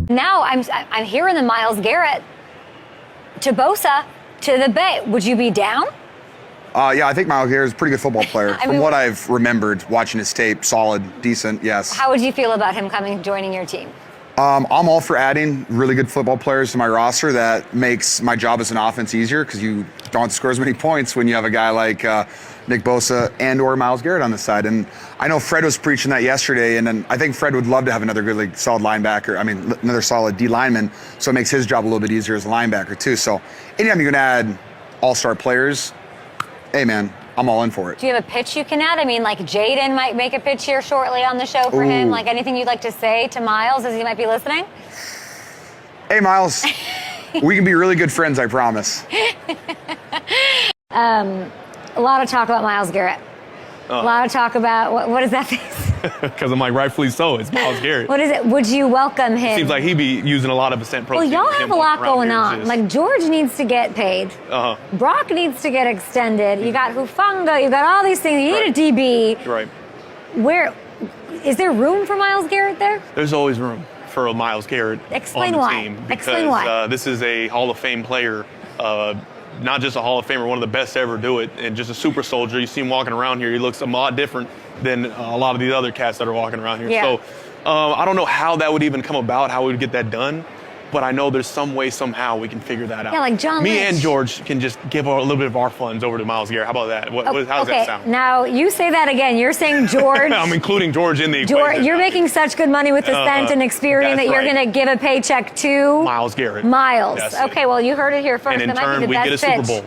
Now I'm hearing the Myles Garrett to Bosa to the Bay. Would you be down? Yeah, I think Myles Garrett is a pretty good football player. From what I've remembered, watching his tape, solid, decent, yes. How would you feel about him joining your team? I'm all for adding really good football players to my roster. That makes my job as an offense easier because you don't score as many points when you have a guy like Nick Bosa and or Myles Garrett on the side. And I know Fred was preaching that yesterday, and then I think Fred would love to have another good, solid linebacker. I mean, another solid D lineman, so it makes his job a little bit easier as a linebacker too. So anytime you can add all-star players, hey man, I'm all in for it. Do you have a pitch you can add? I mean, like Jaden might make a pitch here shortly on the show for him. Like anything you'd like to say to Myles as he might be listening? Hey, Myles, we can be really good friends, I promise. A lot of talk about Myles Garrett. A lot of talk about, what is that face? Because I'm like, rightfully so. It's Myles Garrett. What is it? Would you welcome him? Seems like he'd be using a lot of % protein. Well, y'all have a lot going on. Like George needs to get paid. Brock needs to get extended. You got Hufanga. You got all these things. You need a DB. Right. Where is there room for Myles Garrett there? There's always room for a Myles Garrett Explain on the why. team. Because, Explain why. This is a Hall of Fame player. Not just a Hall of Famer, one of the best to ever do it, and just a super soldier. You see him walking around here, he looks a lot different than a lot of these other cats that are walking around here. Yeah. So I don't know how that would even come about, how we would get that done, but I know there's some way, somehow we can figure that out. Yeah, like John Me Lynch. and George can just give a little bit of our funds over to Myles Garrett. How about that? How does that sound? Now you say that again. You're saying George. I'm including George in the George, equation. you're making such good money with Ascent and Experian that you're right. going to give a paycheck to Myles Garrett. Myles. That's okay, it. well, you heard it here first. And in that might turn, be the we best get a Super pitch. Bowl.